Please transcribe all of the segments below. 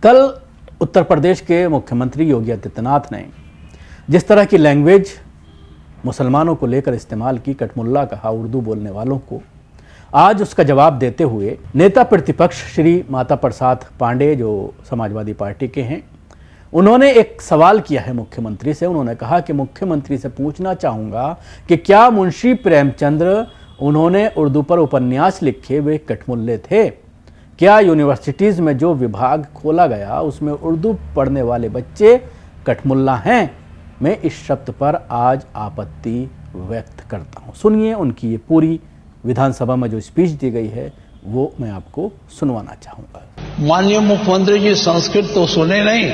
कल उत्तर प्रदेश के मुख्यमंत्री योगी आदित्यनाथ ने जिस तरह की लैंग्वेज मुसलमानों को लेकर इस्तेमाल की, कटमुल्ला कहा उर्दू बोलने वालों को, आज उसका जवाब देते हुए नेता प्रतिपक्ष श्री माता प्रसाद पांडे जो समाजवादी पार्टी के हैं, उन्होंने एक सवाल किया है मुख्यमंत्री से। उन्होंने कहा कि मुख्यमंत्री से पूछना चाहूँगा कि क्या मुंशी प्रेमचंद्र उन्होंने उर्दू पर उपन्यास लिखे वे कटमुल्ले थे? क्या यूनिवर्सिटीज़ में जो विभाग खोला गया उसमें उर्दू पढ़ने वाले बच्चे कटमुल्ला हैं? मैं इस शब्द पर आज आपत्ति व्यक्त करता हूँ। सुनिए उनकी ये पूरी विधानसभा में जो स्पीच दी गई है वो मैं आपको सुनवाना चाहूँगा। माननीय मुख्यमंत्री जी संस्कृत तो सुने नहीं,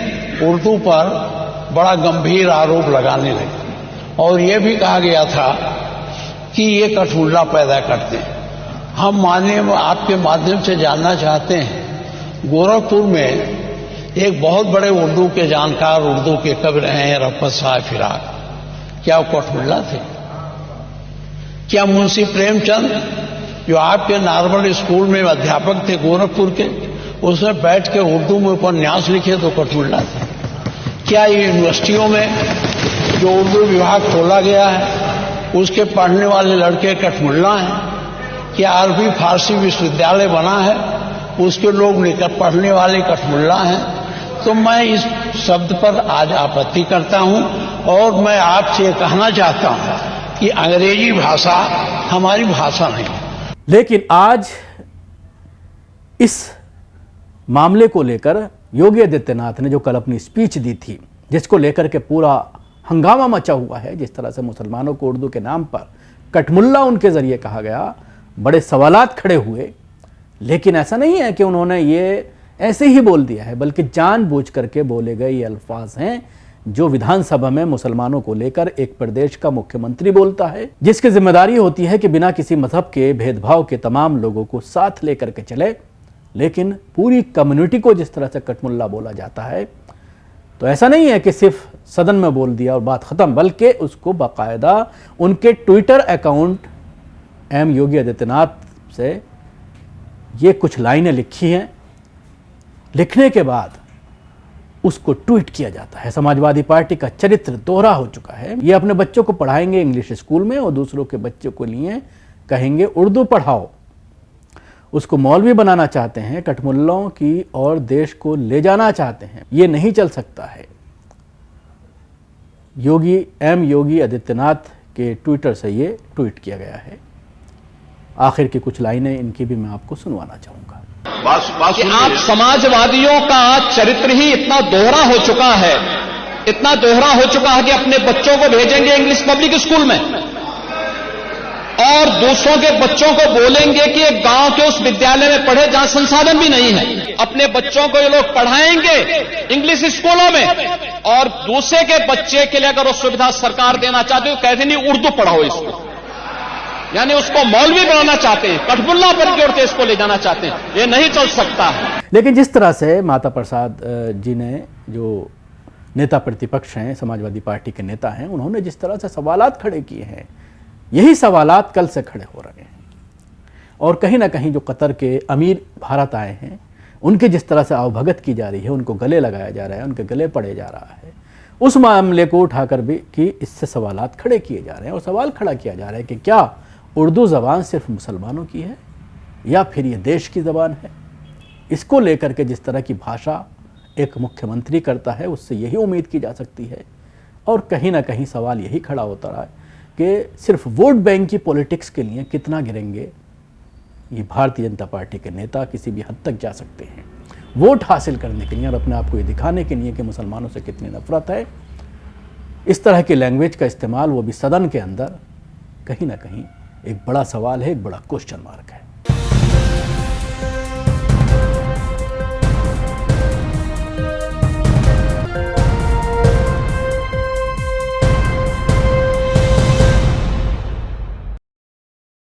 उर्दू पर बड़ा गंभीर आरोप लगाने लगे और ये भी कहा गया था कि ये कटमुल्ला पैदा करते हैं। हम माननीय आपके माध्यम से जानना चाहते हैं, गोरखपुर में एक बहुत बड़े उर्दू के जानकार, उर्दू के कवि रहे हैं रफ़त साहब फिराक, क्या वो कटमुल्ला थे? क्या मुंशी प्रेमचंद जो आपके नॉर्मल स्कूल में अध्यापक थे गोरखपुर के, उसमें बैठ के उर्दू में उपन्यास लिखे तो कटमुल्ला थे? क्या यूनिवर्सिटियों में जो उर्दू विभाग खोला गया है उसके पढ़ने वाले लड़के कटमुल्ला हैं? क्या अरबी फारसी विश्वविद्यालय बना है उसके लोग निकट पढ़ने वाले कटमुल्ला हैं? तो मैं इस शब्द पर आज आपत्ति करता हूं और मैं आपसे कहना चाहता हूं कि अंग्रेजी भाषा हमारी भाषा नहीं है। लेकिन आज इस मामले को लेकर योगी आदित्यनाथ ने जो कल अपनी स्पीच दी थी, जिसको लेकर के पूरा हंगामा मचा हुआ है, जिस तरह से मुसलमानों को उर्दू के नाम पर कटमुल्ला उनके जरिए कहा गया, बड़े सवालात खड़े हुए। लेकिन ऐसा नहीं है कि उन्होंने ये ऐसे ही बोल दिया है, बल्कि जानबूझ करके बोले गए ये अल्फाज हैं जो विधानसभा में मुसलमानों को लेकर एक प्रदेश का मुख्यमंत्री बोलता है, जिसकी जिम्मेदारी होती है कि बिना किसी मजहब के भेदभाव के तमाम लोगों को साथ लेकर के चले। लेकिन पूरी कम्युनिटी को जिस तरह से कटमुल्ला बोला जाता है, तो ऐसा नहीं है कि सिर्फ सदन में बोल दिया और बात खत्म, बल्कि उसको बाकायदा उनके Twitter account M Yogi Adityanath से ये कुछ लाइनें लिखी हैं, लिखने के बाद उसको ट्वीट किया जाता है। समाजवादी पार्टी का चरित्र दोहरा हो चुका है। ये अपने बच्चों को पढ़ाएंगे इंग्लिश स्कूल में और दूसरों के बच्चों को लिए कहेंगे उर्दू पढ़ाओ। उसको मौलवी बनाना चाहते हैं, कटमुल्लों की और देश को ले जाना चाहते हैं। ये नहीं चल सकता है। योगी आदित्यनाथ के ट्विटर से ये ट्वीट किया गया है। आखिर की कुछ लाइनें इनकी भी मैं आपको सुनवाना चाहूंगा। कि आप समाजवादियों का चरित्र ही इतना दोहरा हो चुका है, इतना दोहरा हो चुका है कि अपने बच्चों को भेजेंगे इंग्लिश पब्लिक स्कूल में और दूसरों के बच्चों को बोलेंगे कि एक गांव के उस विद्यालय में पढ़े जहां संसाधन भी नहीं है। अपने बच्चों को ये लोग पढ़ाएंगे इंग्लिश स्कूलों में और दूसरे के बच्चे के लिए अगर वो सुविधा सरकार देना चाहती है तो कहते नहीं उर्दू पढ़ाओ इसको, यानी उसको मौलवी बनाना चाहते हैं, कटमुल्ला पर जोड़ के इसको ले जाना चाहते हैं। ये नहीं चल सकता है। लेकिन जिस तरह से माता प्रसाद जी ने, जो नेता प्रतिपक्ष हैं, समाजवादी पार्टी के नेता हैं, उन्होंने जिस तरह से सवालात खड़े किए हैं, यही सवालात कल से खड़े हो रहे हैं। और कहीं ना कहीं जो कतर के अमीर भारत आए हैं, उनके जिस तरह से अवभगत की जा रही है, उनको गले लगाया जा रहा है, उनके गले पड़े जा रहा है, उस मामले को उठाकर भी कि इससे सवालात खड़े किए जा रहे हैं। और सवाल खड़ा किया जा रहा है कि क्या उर्दू ज़बान सिर्फ मुसलमानों की है या फिर ये देश की ज़बान है? इसको लेकर के जिस तरह की भाषा एक मुख्यमंत्री करता है, उससे यही उम्मीद की जा सकती है। और कहीं ना कहीं सवाल यही खड़ा होता रहा है कि सिर्फ वोट बैंक की पॉलिटिक्स के लिए कितना गिरेंगे ये भारतीय जनता पार्टी के नेता, किसी भी हद तक जा सकते हैं वोट हासिल करने के लिए और अपने आप को ये दिखाने के लिए कि मुसलमानों से कितनी नफरत है। इस तरह की लैंग्वेज का इस्तेमाल, वो भी सदन के अंदर, कहीं ना कहीं एक बड़ा सवाल है, एक बड़ा क्वेश्चन मार्क है।